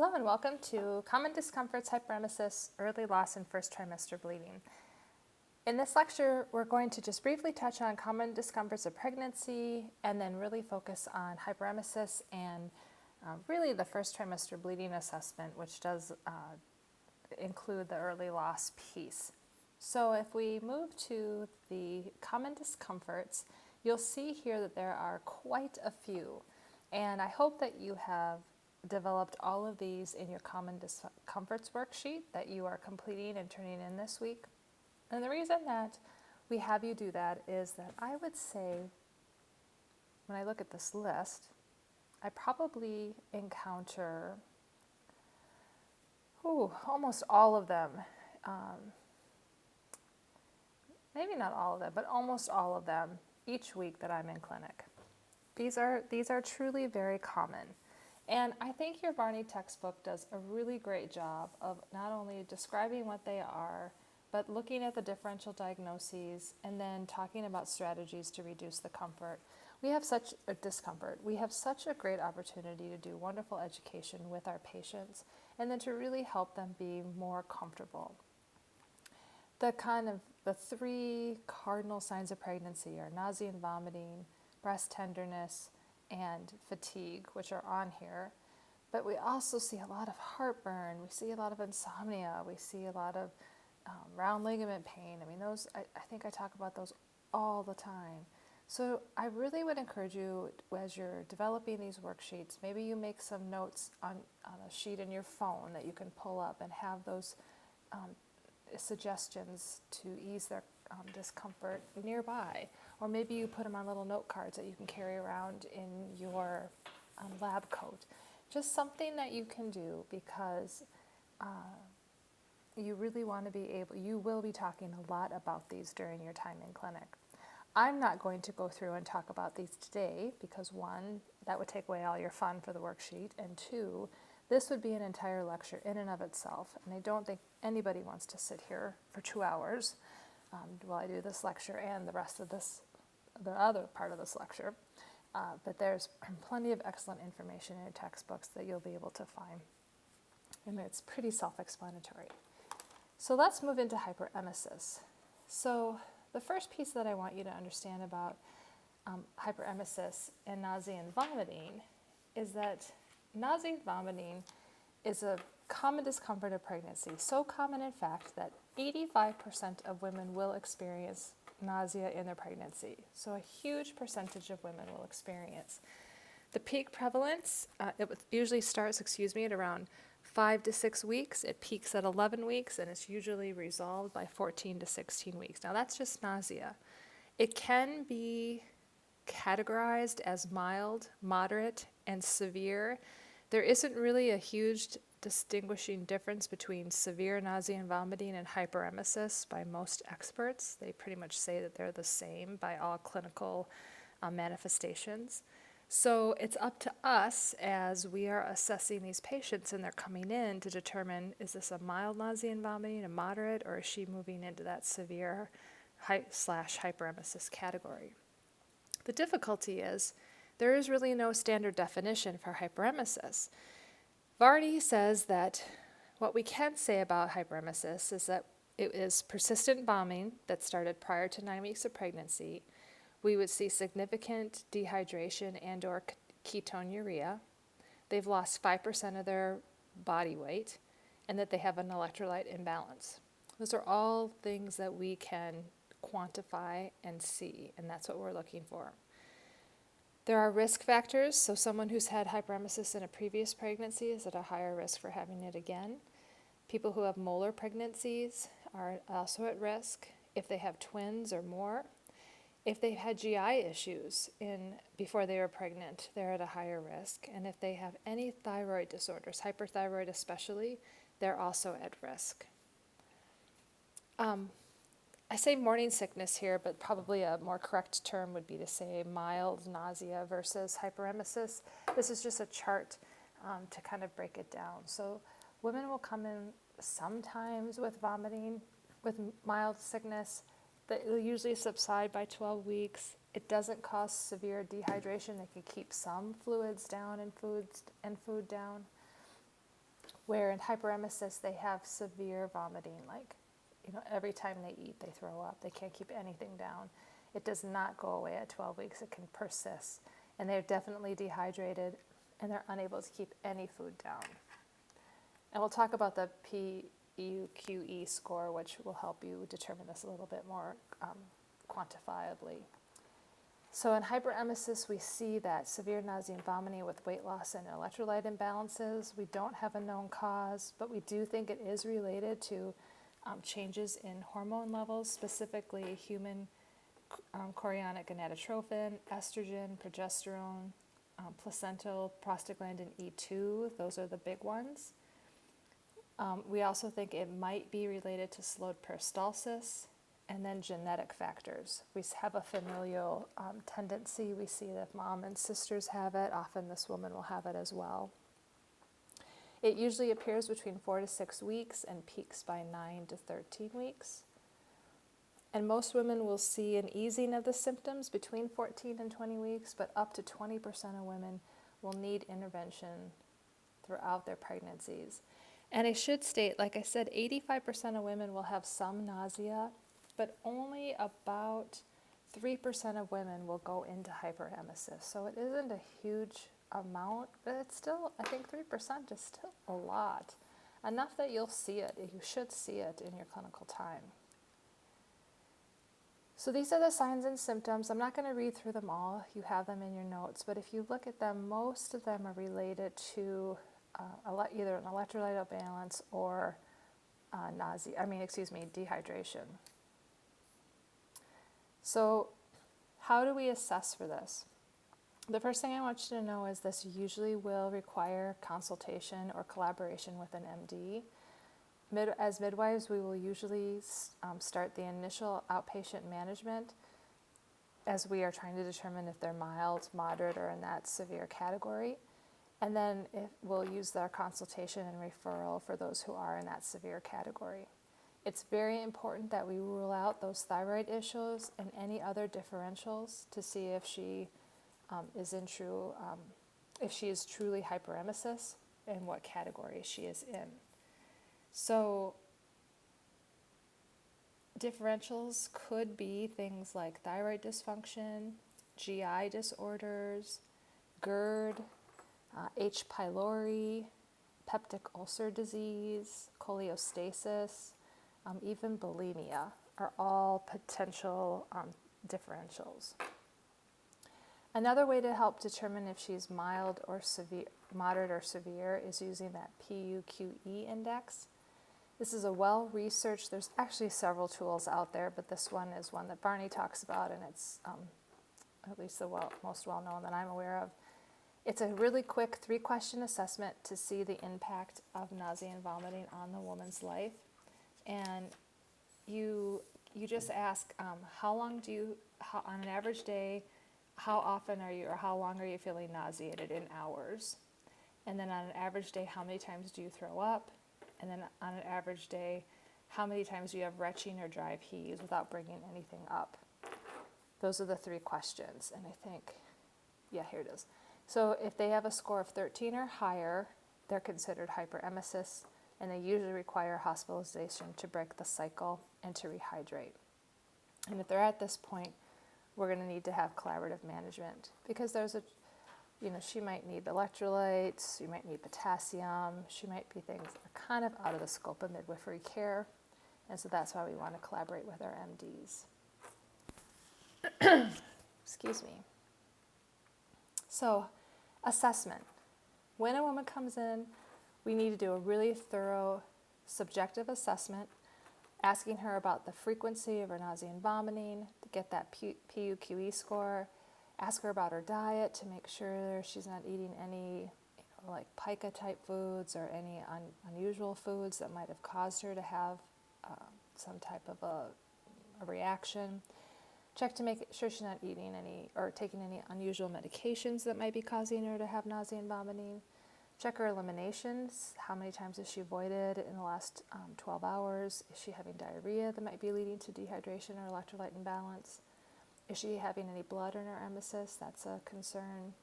Hello and welcome to Common Discomforts, Hyperemesis, Early Loss and First Trimester Bleeding. In this lecture, we're going to just briefly touch on common discomforts of pregnancy and then really focus on hyperemesis and really the first trimester bleeding assessment, which does include the early loss piece. So if we move to the common discomforts, you'll see here that there are quite a few. And I hope that you have developed all of these in your common discomforts worksheet that you are completing and turning in this week. And the reason that we have you do that is that I would say, when I look at this list, I probably encounter almost all of them. Maybe not all of them, but almost all of them each week that I'm in clinic. These are truly very common. And I think your Varney textbook does a really great job of not only describing what they are, but looking at the differential diagnoses and then talking about strategies to reduce the comfort. We have such a discomfort. We have such a great opportunity to do wonderful education with our patients and then to really help them be more comfortable. The three cardinal signs of pregnancy are nausea and vomiting, breast tenderness, and fatigue, which are on here. But we also see a lot of heartburn, we see a lot of insomnia, we see a lot of round ligament pain. I mean, those, I think I talk about those all the time. So I really would encourage you, as you're developing these worksheets, maybe you make some notes on a sheet in your phone that you can pull up and have those suggestions to ease their discomfort nearby. Or maybe you put them on little note cards that you can carry around in your lab coat. Just something that you can do because you really want to be able, you will be talking a lot about these during your time in clinic. I'm not going to go through and talk about these today because one, that would take away all your fun for the worksheet, and two, this would be an entire lecture in and of itself, and I don't think anybody wants to sit here for 2 hours while I do this lecture and the rest of this, the other part of this lecture. But there's plenty of excellent information in your textbooks that you'll be able to find, and it's pretty self-explanatory. So let's move into hyperemesis. So the first piece that I want you to understand about hyperemesis and nausea and vomiting is that nausea and vomiting is a common discomfort of pregnancy, so common in fact that 85% of women will experience nausea in their pregnancy. So a huge percentage of women will experience. The peak prevalence, it usually starts, at around 5 to 6 weeks. It peaks at 11 weeks and it's usually resolved by 14 to 16 weeks. Now that's just nausea. It can be categorized as mild, moderate, and severe. There isn't really a huge distinguishing difference between severe nausea and vomiting and hyperemesis by most experts. They pretty much say that they're the same by all clinical manifestations. So it's up to us as we are assessing these patients and they're coming in to determine, is this a mild nausea and vomiting, a moderate, or is she moving into that severe hyperemesis category? The difficulty is there is really no standard definition for hyperemesis. Varney says that what we can say about hyperemesis is that it is persistent vomiting that started prior to 9 weeks of pregnancy. We would see significant dehydration and or ketonuria. They've lost 5% of their body weight, and that they have an electrolyte imbalance. Those are all things that we can quantify and see, and that's what we're looking for. There are risk factors, so someone who's had hyperemesis in a previous pregnancy is at a higher risk for having it again. People who have molar pregnancies are also at risk. If they have twins or more, if they've had GI issues before they were pregnant, they're at a higher risk. And if they have any thyroid disorders, hyperthyroid especially, they're also at risk. I say morning sickness here, but probably a more correct term would be to say mild nausea versus hyperemesis. This is just a chart to kind of break it down. So women will come in sometimes with vomiting, with mild sickness. That will usually subside by 12 weeks. It doesn't cause severe dehydration. It can keep some fluids down and food down. where in hyperemesis they have severe vomiting, like, every time they eat, they throw up. They can't keep anything down. It does not go away at 12 weeks. It can persist. And they're definitely dehydrated, and they're unable to keep any food down. And we'll talk about the PUQE score, which will help you determine this a little bit more quantifiably. So in hyperemesis, we see that severe nausea and vomiting with weight loss and electrolyte imbalances. We don't have a known cause, but we do think it is related to changes in hormone levels, specifically human chorionic gonadotrophin, estrogen, progesterone, placental prostaglandin E2. Those are the big ones. We also think it might be related to slowed peristalsis, and then genetic factors. We have a familial tendency. We see that if mom and sisters have it, often this woman will have it as well. It usually appears between 4 to 6 weeks and peaks by 9 to 13 weeks. And most women will see an easing of the symptoms between 14 and 20 weeks, but up to 20% of women will need intervention throughout their pregnancies. And I should state, like I said, 85% of women will have some nausea, but only about 3% of women will go into hyperemesis. So it isn't a huge amount, but it's still, I think 3% is still a lot. Enough that you'll see it. You should see it in your clinical time. So these are the signs and symptoms. I'm not going to read through them all. You have them in your notes, but if you look at them, most of them are related to either an electrolyte imbalance or dehydration. So how do we assess for this? The first thing I want you to know is this usually will require consultation or collaboration with an MD. As midwives, we will usually start the initial outpatient management as we are trying to determine if they're mild, moderate, or in that severe category. And then we'll use our consultation and referral for those who are in that severe category. It's very important that we rule out those thyroid issues and any other differentials to see if she if she is truly hyperemesis and what category she is in. So differentials could be things like thyroid dysfunction, GI disorders, GERD, H. pylori, peptic ulcer disease, cholestasis, even bulimia are all potential differentials. Another way to help determine if she's mild or severe, moderate or severe is using that PUQE index. This is a well-researched, there's actually several tools out there, but this one is one that Barney talks about, and it's at least the most well-known that I'm aware of. It's a really quick 3-question assessment to see the impact of nausea and vomiting on the woman's life. And you just ask, how long on an average day, how often are you, or how long are you feeling nauseated in hours? And then on an average day, how many times do you throw up? And then on an average day, how many times do you have retching or drive heaves without bringing anything up? Those are the 3 questions. And I think, yeah, here it is. So if they have a score of 13 or higher, they're considered hyperemesis, and they usually require hospitalization to break the cycle and to rehydrate. And if they're at this point, we're going to need to have collaborative management, because she might need electrolytes, she might need potassium, she might be things that are kind of out of the scope of midwifery care, and so that's why we want to collaborate with our MDs. Excuse me. So, assessment. When a woman comes in, we need to do a really thorough subjective assessment, asking her about the frequency of her nausea and vomiting to get that PUQE score. Ask her about her diet to make sure she's not eating any like pica type foods or any unusual foods that might have caused her to have some type of a reaction. Check to make sure she's not eating any or taking any unusual medications that might be causing her to have nausea and vomiting. Check her eliminations. How many times has she voided in the last 12 hours? Is she having diarrhea that might be leading to dehydration or electrolyte imbalance? Is she having any blood in her emesis? That's a concern.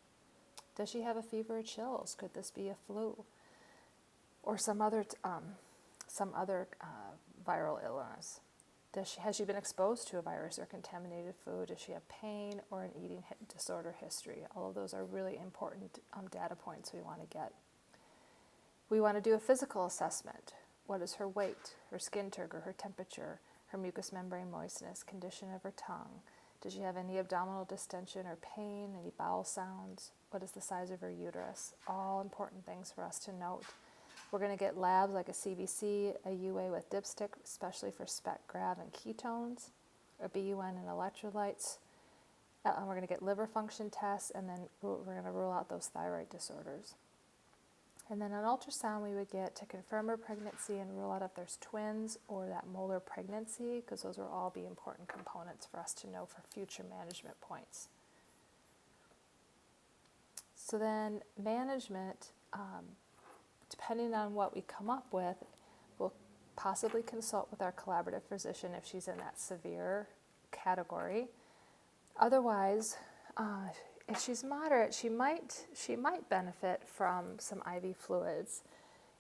Does she have a fever or chills? Could this be a flu? or some other viral illness. Has she been exposed to a virus or contaminated food? Does she have pain or an eating disorder history? All of those are really important data points we want to get. We want to do a physical assessment. What is her weight, her skin turgor, her temperature, her mucous membrane moistness, condition of her tongue? Does she have any abdominal distension or pain, any bowel sounds? What is the size of her uterus? All important things for us to note. We're going to get labs like a CBC, a UA with dipstick, especially for spec grav and ketones, a BUN and electrolytes. We're going to get liver function tests, and then we're going to rule out those thyroid disorders. And then an ultrasound we would get to confirm her pregnancy and rule out if there's twins or that molar pregnancy, because those will all be important components for us to know for future management points. So then management, depending on what we come up with, we'll possibly consult with our collaborative physician if she's in that severe category. Otherwise, if she's moderate, she might benefit from some IV fluids.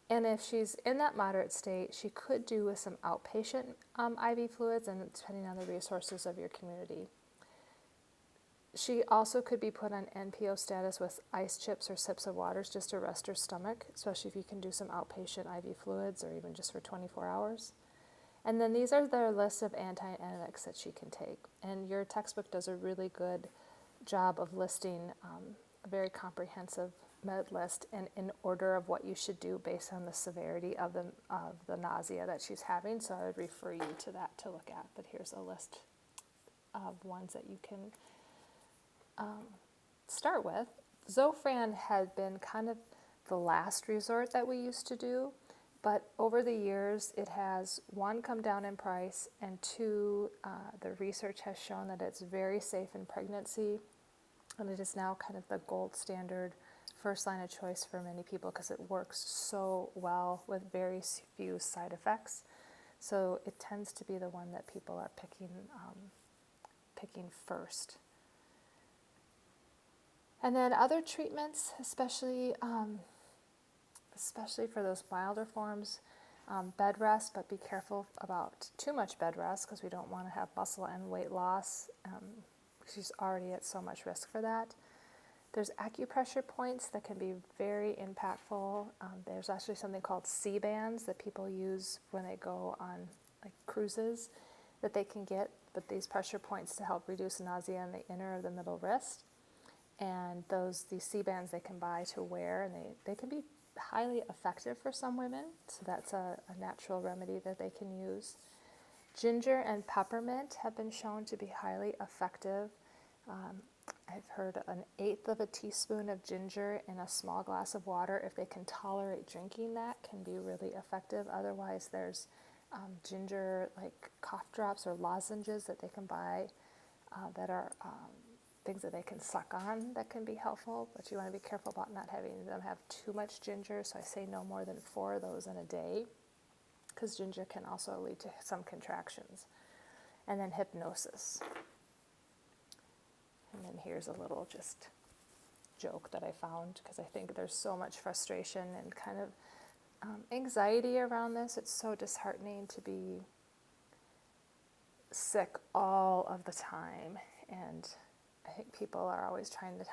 And if she's in that moderate state, she could do with some outpatient IV fluids, and depending on the resources of your community. She also could be put on NPO status with ice chips or sips of waters just to rest her stomach, especially if you can do some outpatient IV fluids or even just for 24 hours. And then these are the list of antiemetics that she can take. And your textbook does a really good job of listing a very comprehensive med list and in order of what you should do based on the severity of the nausea that she's having. So I would refer you to that to look at. But here's a list of ones that you can start with. Zofran had been kind of the last resort that we used to do, but over the years it has, one, come down in price, and two, the research has shown that it's very safe in pregnancy, and it is now kind of the gold standard first line of choice for many people because it works so well with very few side effects. So it tends to be the one that people are picking first. And then other treatments, especially for those milder forms, bed rest, but be careful about too much bed rest because we don't want to have muscle and weight loss. She's already at so much risk for that. There's acupressure points that can be very impactful. There's actually something called C-bands that people use when they go on like cruises that they can get, but these pressure points to help reduce nausea in the inner of the middle wrist. And these C-bands they can buy to wear, and they can be highly effective for some women, so that's a natural remedy that they can use. Ginger and peppermint have been shown to be highly effective. I've heard 1/8 of a teaspoon of ginger in a small glass of water, if they can tolerate drinking that, can be really effective. Otherwise, there's ginger like cough drops or lozenges that they can buy that are things that they can suck on that can be helpful, but you want to be careful about not having them have too much ginger, so I say no more than 4 of those in a day, because ginger can also lead to some contractions. And then hypnosis. And then here's a little just joke that I found, because I think there's so much frustration and kind of anxiety around this. It's so disheartening to be sick all of the time, and I think people are always trying to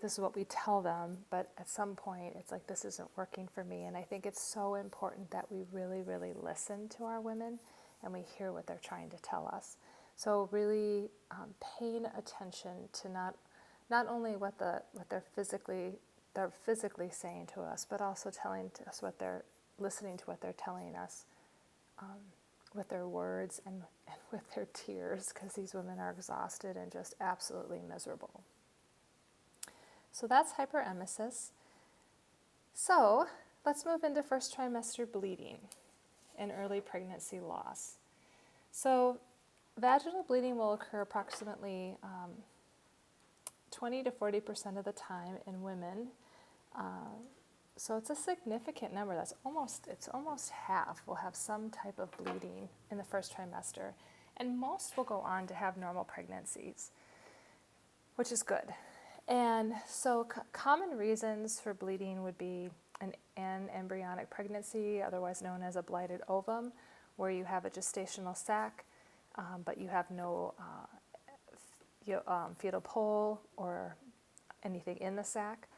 this is what we tell them, but at some point it's like, this isn't working for me. And I think it's so important that we really, really listen to our women and we hear what they're trying to tell us. So really paying attention to not only what they're physically saying to us, but also telling to us listening to what they're telling us with their words and with their tears, because these women are exhausted and just absolutely miserable. So that's hyperemesis. So let's move into first trimester bleeding and early pregnancy loss. So vaginal bleeding will occur approximately 20 to 40% of the time in women. So it's a significant number. It's almost half will have some type of bleeding in the first trimester, and most will go on to have normal pregnancies, which is good. And so common reasons for bleeding would be an embryonic pregnancy, otherwise known as a blighted ovum, where you have a gestational sac, but you have no fetal pole or anything in the sac.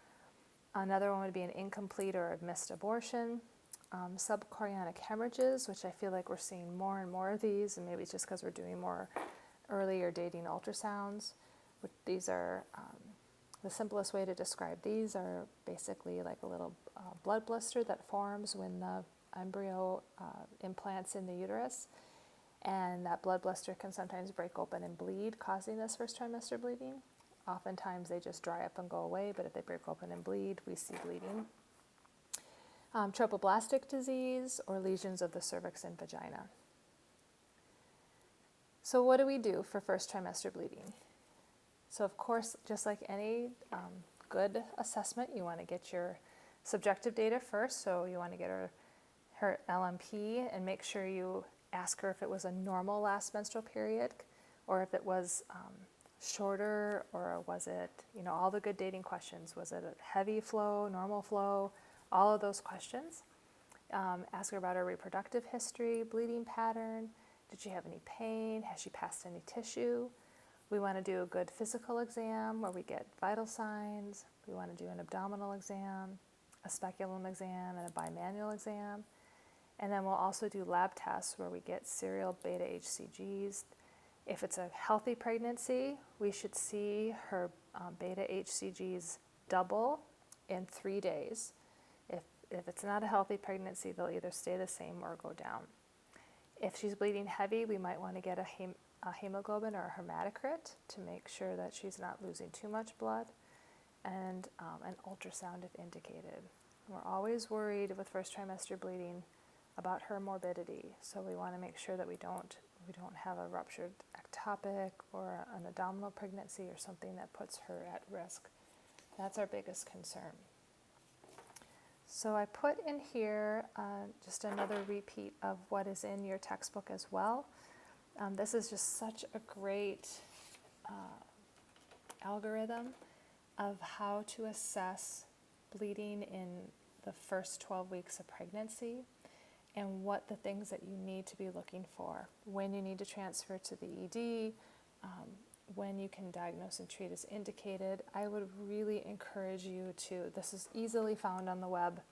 Another one would be an incomplete or a missed abortion. Subchorionic hemorrhages, which I feel like we're seeing more and more of these, and maybe it's just because we're doing more earlier dating ultrasounds. These are, the simplest way to describe these are basically like a little blood blister that forms when the embryo implants in the uterus. And that blood blister can sometimes break open and bleed, causing this first trimester bleeding. Oftentimes they just dry up and go away, but if they break open and bleed, we see bleeding. Tropoblastic disease or lesions of the cervix and vagina. So what do we do for first trimester bleeding? So of course, just like any good assessment, you want to get your subjective data first. So you want to get her LMP and make sure you ask her if it was a normal last menstrual period, or if it was shorter, or was it, all the good dating questions. Was it a heavy flow, normal flow, all of those questions. Ask her about her reproductive history, bleeding pattern. Did she have any pain? Has she passed any tissue? We want to do a good physical exam where we get vital signs. We want to do an abdominal exam, a speculum exam, and a bimanual exam. And then we'll also do lab tests where we get serial beta HCGs. If it's a healthy pregnancy, we should see her beta HCGs double in 3 days. If it's not a healthy pregnancy, they'll either stay the same or go down. If she's bleeding heavy, we might want to get a hemoglobin or a hematocrit to make sure that she's not losing too much blood, and an ultrasound if indicated. We're always worried with first trimester bleeding about her morbidity, so we want to make sure that we don't have a ruptured ectopic or an abdominal pregnancy or something that puts her at risk. That's our biggest concern. So I put in here just another repeat of what is in your textbook as well. This is just such a great algorithm of how to assess bleeding in the first 12 weeks of pregnancy, and what the things that you need to be looking for, when you need to transfer to the ED, when you can diagnose and treat as indicated. I would really encourage you to, this is easily found on the web.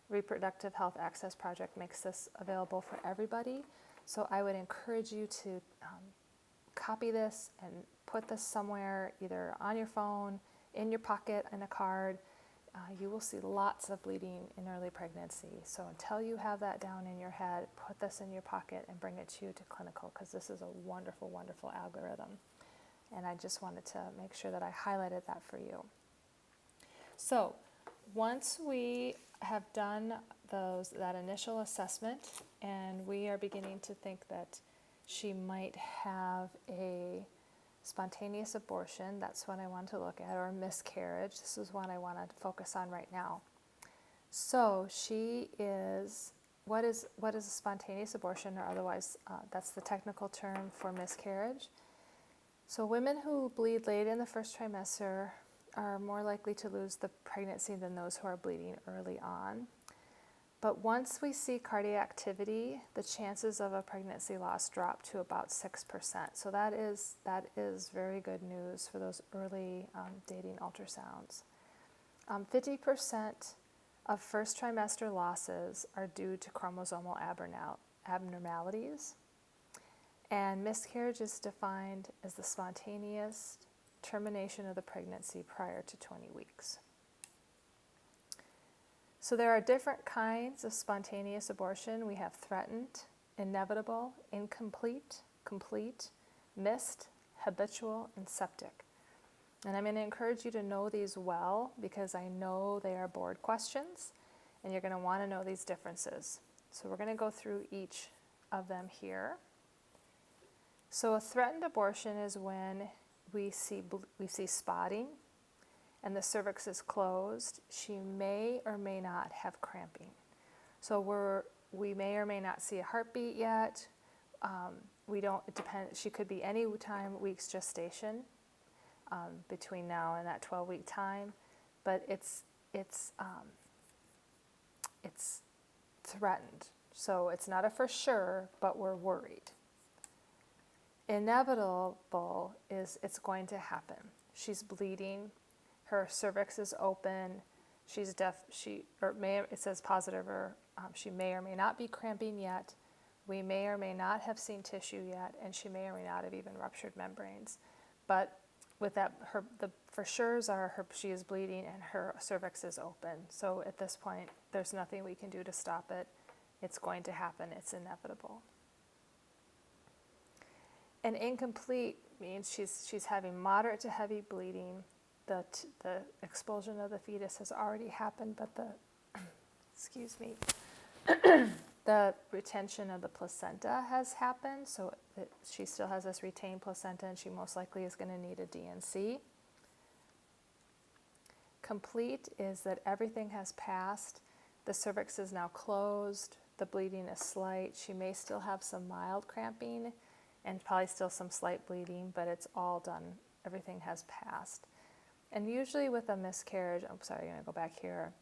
Reproductive Health Access Project makes this available for everybody. So I would encourage you to copy this and put this somewhere, either on your phone, in your pocket, in a card. You will see lots of bleeding in early pregnancy. So until you have that down in your head, put this in your pocket and bring it to clinical, because this is a wonderful, wonderful algorithm. And I just wanted to make sure that I highlighted that for you. So once we have done that initial assessment, and we are beginning to think that she might have a spontaneous abortion, that's what I want to look at, or miscarriage. This is what I want to focus on right now. So she is, what is a spontaneous abortion, or otherwise that's the technical term for miscarriage. So women who bleed late in the first trimester are more likely to lose the pregnancy than those who are bleeding early on. But once we see cardiac activity, the chances of a pregnancy loss drop to about 6%. So that is very good news for those early dating ultrasounds. 50% of first trimester losses are due to chromosomal abnormalities. And miscarriage is defined as the spontaneous termination of the pregnancy prior to 20 weeks. So there are different kinds of spontaneous abortion. We have threatened, inevitable, incomplete, complete, missed, habitual, and septic. And I'm going to encourage you to know these well, because I know they are board questions, and you're going to want to know these differences. So we're going to go through each of them here. So a threatened abortion is when we see spotting, and the cervix is closed. She may or may not have cramping. So we may or may not see a heartbeat yet. It depends. She could be any time weeks gestation between now and that 12-week time, but it's threatened. So it's not a for sure, but we're worried. Inevitable is it's going to happen. She's bleeding, her cervix is open, she's deaf, it says positive, or she may or may not be cramping yet. We may or may not have seen tissue yet, and she may or may not have even ruptured membranes. But with that, the for sure's are she is bleeding and her cervix is open. So at this point, there's nothing we can do to stop it. It's going to happen. It's inevitable. And incomplete means she's having moderate to heavy bleeding. The expulsion of the fetus has already happened, but the retention of the placenta has happened, so she still has this retained placenta, and she most likely is going to need a DNC. Complete is that everything has passed. The cervix is now closed. The bleeding is slight. She may still have some mild cramping and probably still some slight bleeding, but it's all done. Everything has passed. And usually with a miscarriage, I'm going to go back here.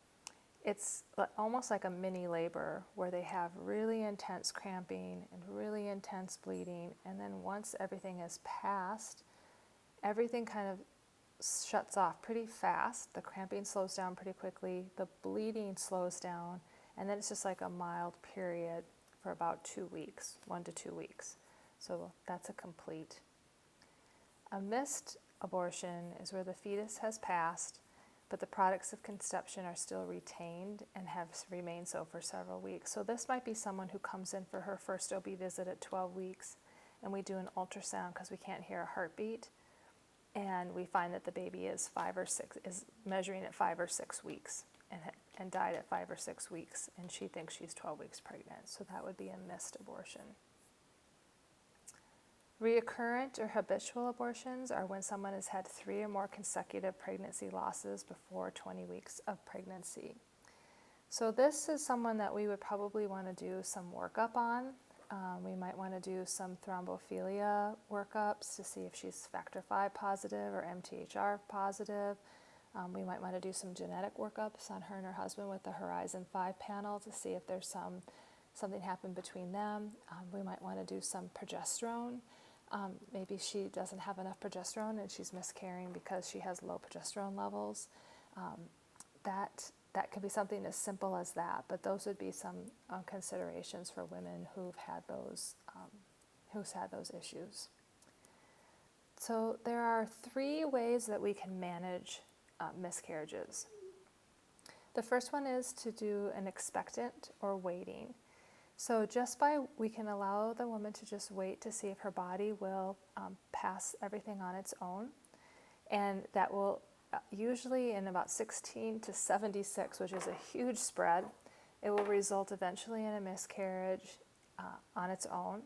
It's almost like a mini labor where they have really intense cramping and really intense bleeding, and then once everything is passed, everything kind of shuts off pretty fast. The cramping slows down pretty quickly, the bleeding slows down, and then it's just like a mild period for about 2 weeks, 1 to 2 weeks. So that's a complete. A missed abortion is where the fetus has passed, but the products of conception are still retained and have remained so for several weeks. So this might be someone who comes in for her first OB visit at 12 weeks, and we do an ultrasound because we can't hear a heartbeat, and we find that the baby is measuring at 5 or 6 weeks and died at 5 or 6 weeks, and she thinks she's 12 weeks pregnant. So that would be a missed abortion. Reoccurrent or habitual abortions are when someone has had 3 or more consecutive pregnancy losses before 20 weeks of pregnancy. So this is someone that we would probably want to do some workup on. We might want to do some thrombophilia workups to see if she's factor V positive or MTHR positive. We might want to do some genetic workups on her and her husband with the Horizon 5 panel to see if there's something happened between them. We might want to do some progesterone. Maybe she doesn't have enough progesterone and she's miscarrying because she has low progesterone levels. That could be something as simple as that, but those would be some considerations for women who've had those issues. So there are 3 ways that we can manage miscarriages. The first one is to do an expectant or waiting. So we can allow the woman to just wait to see if her body will pass everything on its own. And that will usually in about 16 to 76, which is a huge spread, it will result eventually in a miscarriage on its own.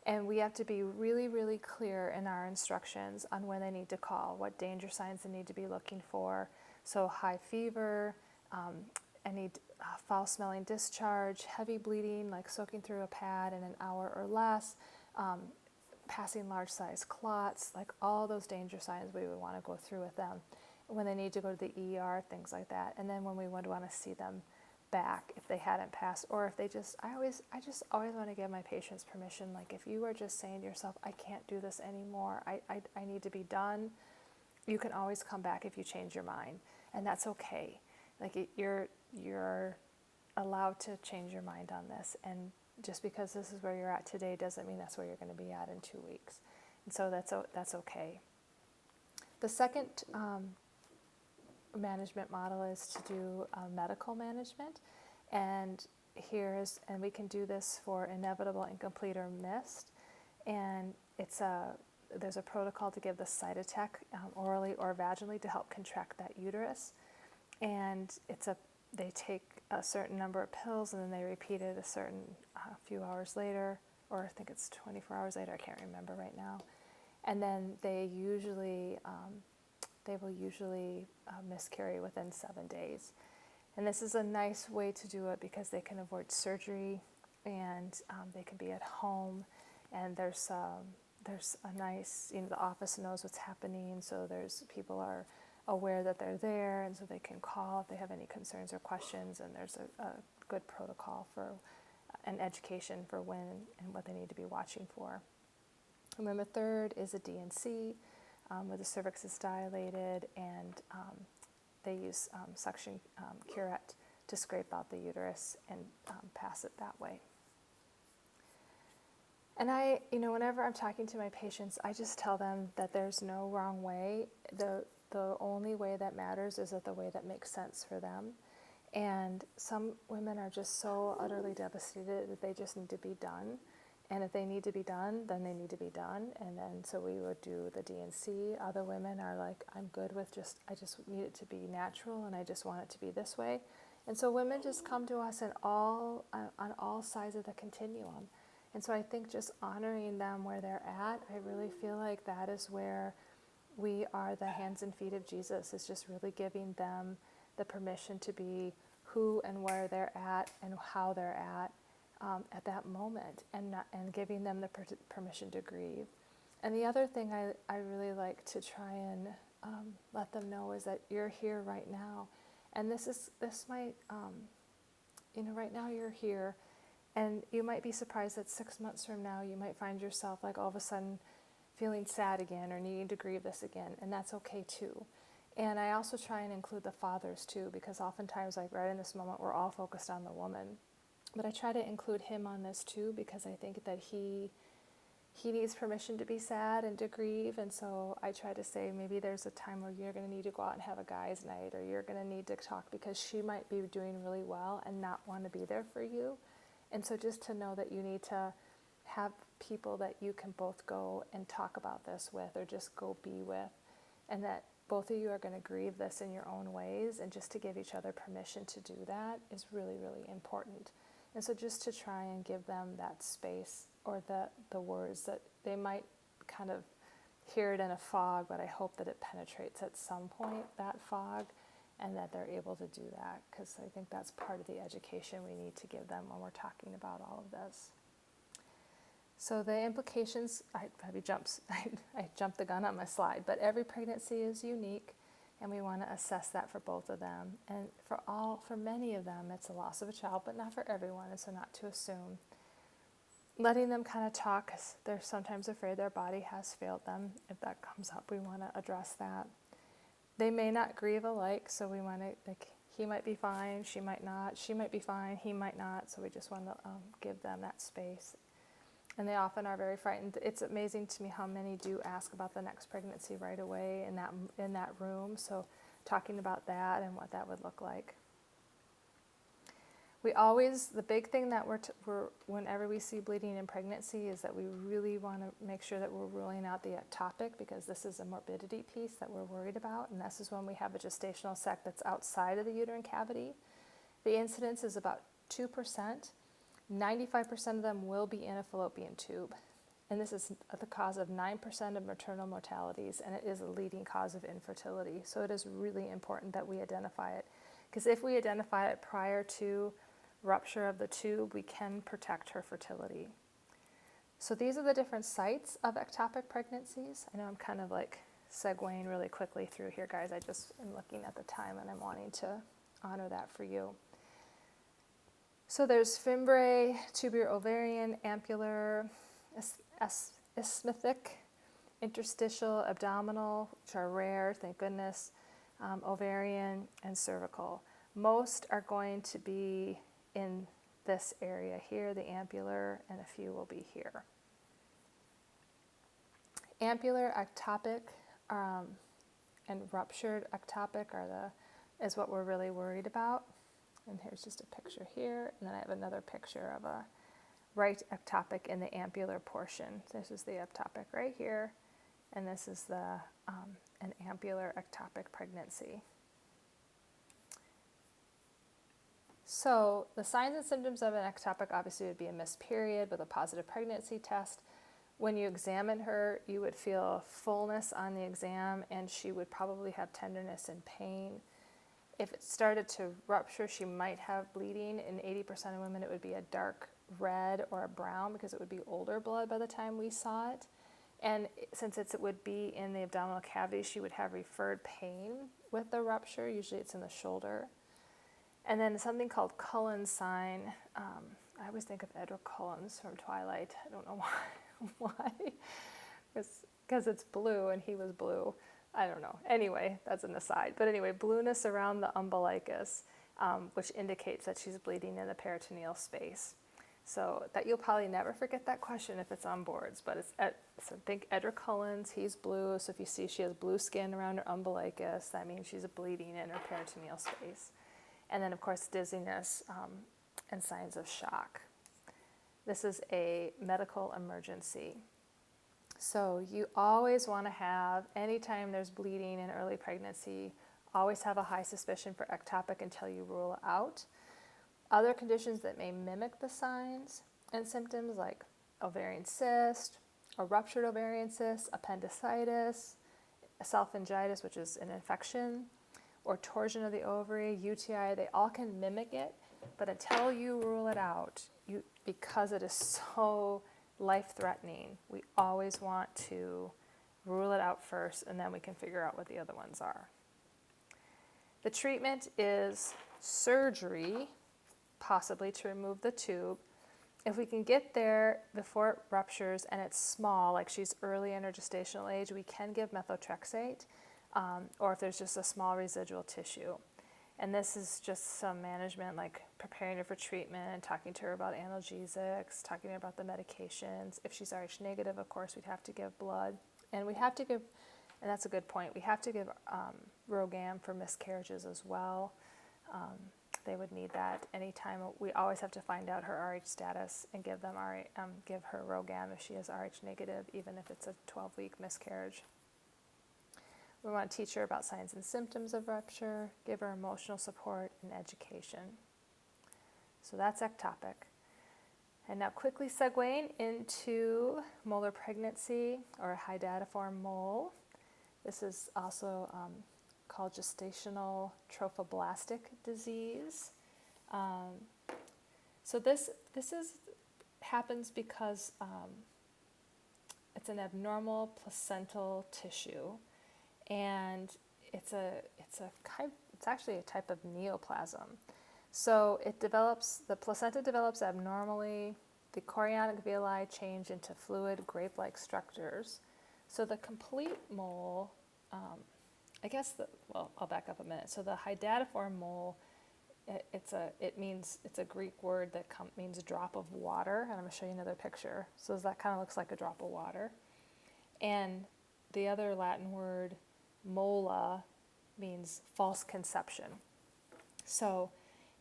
And we have to be really, really clear in our instructions on when they need to call, what danger signs they need to be looking for. So high fever, any foul-smelling discharge, heavy bleeding, like soaking through a pad in an hour or less, passing large-sized clots, like all those danger signs we would want to go through with them. When they need to go to the ER, things like that. And then when we would want to see them back if they hadn't passed, or if they I just always want to give my patients permission, like if you are just saying to yourself, I can't do this anymore, I need to be done, you can always come back if you change your mind, and that's okay. Like you're allowed to change your mind on this, and just because this is where you're at today doesn't mean that's where you're going to be at in 2 weeks, and so that's okay. The second management model is to do medical management, and we can do this for inevitable, incomplete, or missed, and there's a protocol to give the Cytotec orally or vaginally to help contract that uterus, and they take a certain number of pills and then they repeat it a few hours later, or I think it's 24 hours later, I can't remember right now, and then they will usually miscarry within 7 days. And this is a nice way to do it because they can avoid surgery, and they can be at home, and there's a nice, the office knows what's happening, so people are aware that they're there, and so they can call if they have any concerns or questions, and there's a good protocol for an education for when and what they need to be watching for. And then the third is a D&C, where the cervix is dilated, and they use suction curette to scrape out the uterus and pass it that way. And whenever I'm talking to my patients, I just tell them that there's no wrong way. The only way that matters is the way that makes sense for them. And some women are just so utterly devastated that they just need to be done. And if they need to be done, then they need to be done. And then so we would do the D&C. Other women are like, I'm good with I just need it to be natural, and I just want it to be this way. And so women just come to us on all sides of the continuum. And so I think just honoring them where they're at, I really feel like that is where we are the hands and feet of Jesus, is just really giving them the permission to be who and where they're at and how they're at that moment, and giving them the permission to grieve. And the other thing I really like to try and let them know is that you're here right now. And this might, right now you're here. And you might be surprised that 6 months from now, you might find yourself like all of a sudden feeling sad again or needing to grieve this again. And that's okay too. And I also try and include the fathers too, because oftentimes, like right in this moment, we're all focused on the woman. But I try to include him on this too, because I think that he needs permission to be sad and to grieve. And so I try to say, maybe there's a time where you're going to need to go out and have a guy's night, or you're going to need to talk, because she might be doing really well and not want to be there for you. And so just to know that you need to have people that you can both go and talk about this with, or just go be with, and that both of you are going to grieve this in your own ways, and just to give each other permission to do that is really, really important. And so just to try and give them that space, or the words that they might kind of hear it in a fog, but I hope that it penetrates at some point, that fog, and that they're able to do that, because I think that's part of the education we need to give them when we're talking about all of this. So the implications, I jumped the gun on my slide, but every pregnancy is unique, and we want to assess that for both of them. And for many of them, it's a loss of a child, but not for everyone, and so not to assume. Letting them kind of talk, because they're sometimes afraid their body has failed them. If that comes up, we want to address that. They may not grieve alike, so we want to, he might be fine, she might not. She might be fine, he might not. So we just want to give them that space. And they often are very frightened. It's amazing to me how many do ask about the next pregnancy right away in that room. So talking about that and what that would look like. The big thing that we're whenever we see bleeding in pregnancy is that we really want to make sure that we're ruling out the ectopic, because this is a morbidity piece that we're worried about. And this is when we have a gestational sac that's outside of the uterine cavity. The incidence is about 2%. 95% of them will be in a fallopian tube. And this is the cause of 9% of maternal mortalities, and it is a leading cause of infertility. So it is really important that we identify it, because if we identify it prior to rupture of the tube, we can protect her fertility. So these are the different sites of ectopic pregnancies. I know I'm kind of like segueing really quickly through here, guys. I just am looking at the time, and I'm wanting to honor that for you. So there's fimbriae, tubular ovarian, ampular, isthmic, interstitial, abdominal, which are rare, thank goodness, ovarian, and cervical. Most are going to be in this area here, the ampular, and a few will be here. Ampular ectopic and ruptured ectopic is what we're really worried about. And here's just a picture here, and then I have another picture of a right ectopic in the ampular portion. This is the ectopic right here, and this is an ampular ectopic pregnancy. So the signs and symptoms of an ectopic obviously would be a missed period with a positive pregnancy test. When you examine her, you would feel fullness on the exam, and she would probably have tenderness and pain. If it started to rupture, she might have bleeding. In 80% of women, it would be a dark red or a brown, because it would be older blood by the time we saw it. And since it would be in the abdominal cavity, she would have referred pain with the rupture. Usually it's in the shoulder. And then something called Cullen's sign. I always think of Edward Cullen's from Twilight. I don't know why. Because it's blue and he was blue. I don't know. Anyway, that's an aside. But anyway, blueness around the umbilicus, which indicates that she's bleeding in the peritoneal space. So that you'll probably never forget that question if it's on boards. But so think Edward Cullen's, he's blue. So if you see she has blue skin around her umbilicus, that means she's bleeding in her peritoneal space. And then, of course, dizziness and signs of shock. This is a medical emergency. So you always want to have, anytime there's bleeding in early pregnancy, always have a high suspicion for ectopic until you rule it out. Other conditions that may mimic the signs and symptoms like ovarian cyst, a ruptured ovarian cyst, appendicitis, esophagitis, which is an infection, or torsion of the ovary, UTI, they all can mimic it, but until you rule it out, because it is so life-threatening, we always want to rule it out first, and then we can figure out what the other ones are. The treatment is surgery, possibly to remove the tube. If we can get there before it ruptures and it's small, like she's early in her gestational age, we can give methotrexate, or if there's just a small residual tissue. And this is just some management, like preparing her for treatment, talking to her about analgesics, talking to her about the medications. If she's Rh negative, of course, we'd have to give blood. And we have to give, and that's a good point, we have to give RhoGAM for miscarriages as well. They would need that anytime. We always have to find out her Rh status and give her RhoGAM if she is Rh negative, even if it's a 12-week miscarriage. We want to teach her about signs and symptoms of rupture, give her emotional support and education. So that's ectopic. And now quickly segueing into molar pregnancy or hydatiform mole. This is also called gestational trophoblastic disease. So this happens because it's an abnormal placental tissue, and it's actually a type of neoplasm. So the placenta develops abnormally. The chorionic villi change into fluid grape-like structures. So the complete mole, I'll back up a minute. So the hydatiform mole, it's a Greek word that means drop of water, and I'm going to show you another picture. So that kind of looks like a drop of water. And the other Latin word, mola, means false conception. So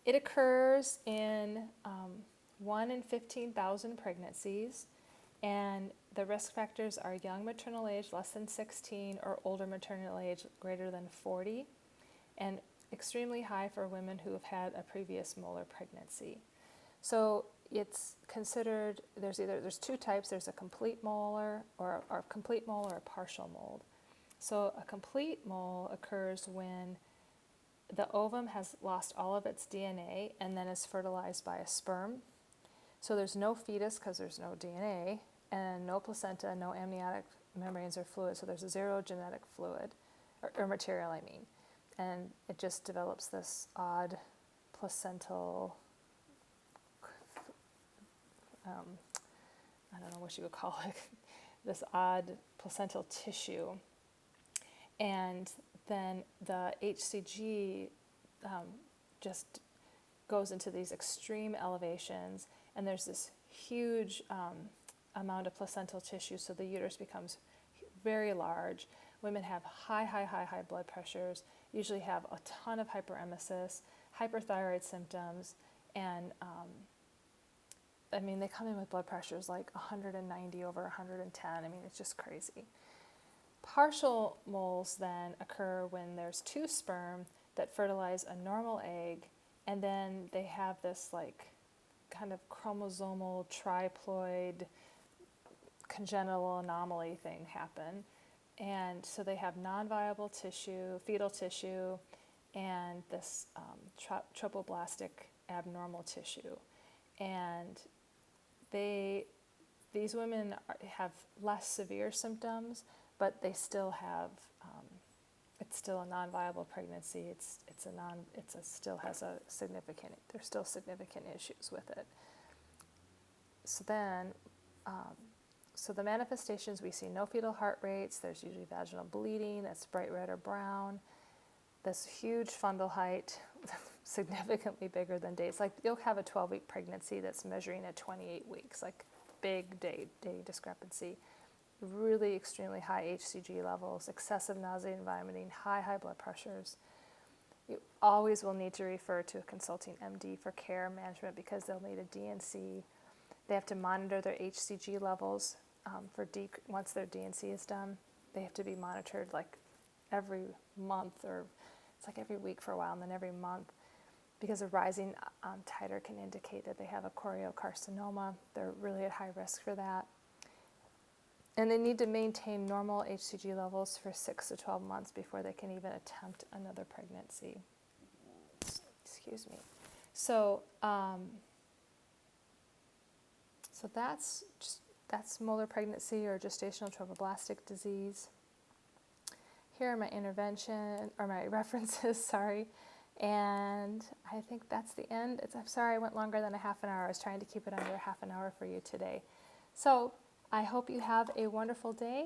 it occurs in 1 in 15,000 pregnancies, and the risk factors are young maternal age less than 16 or older maternal age greater than 40, and extremely high for women who have had a previous molar pregnancy. So it's considered, there's two types. There's a complete molar or a partial mold. So a complete mole occurs when the ovum has lost all of its DNA and then is fertilized by a sperm. So there's no fetus because there's no DNA, and no placenta, no amniotic membranes or fluid. So there's zero genetic fluid, or material, I mean. And it just develops this odd placental, I don't know what you would call it, this odd placental tissue. And then the HCG just goes into these extreme elevations, and there's this huge amount of placental tissue, so the uterus becomes very large. Women have high blood pressures, usually have a ton of hyperemesis, hyperthyroid symptoms, and they come in with blood pressures like 190 over 110. It's just crazy. Partial moles then occur when there's two sperm that fertilize a normal egg, and then they have this kind of chromosomal triploid congenital anomaly thing happen. And so they have non-viable tissue, fetal tissue, and this trophoblastic abnormal tissue. And these women have less severe symptoms, but they still have it's still a non-viable pregnancy. Still has there's still significant issues with it. So then, so the manifestations, we see no fetal heart rates. There's usually vaginal bleeding that's bright red or brown. This huge fundal height, significantly bigger than days. Like you'll have a 12-week pregnancy that's measuring at 28 weeks, like big day discrepancy. Really extremely high HCG levels, excessive nausea and vomiting, high blood pressures. You always will need to refer to a consulting MD for care management because they'll need a DNC. They have to monitor their HCG levels once their DNC is done. They have to be monitored like every month, or it's like every week for a while and then every month, because a rising titer can indicate that they have a choriocarcinoma. They're really at high risk for that. And they need to maintain normal HCG levels for 6 to 12 months before they can even attempt another pregnancy. Excuse me. So that's molar pregnancy or gestational trophoblastic disease. Here are my my references, sorry. And I think that's the end. I'm sorry I went longer than a half an hour. I was trying to keep it under a half an hour for you today. So I hope you have a wonderful day,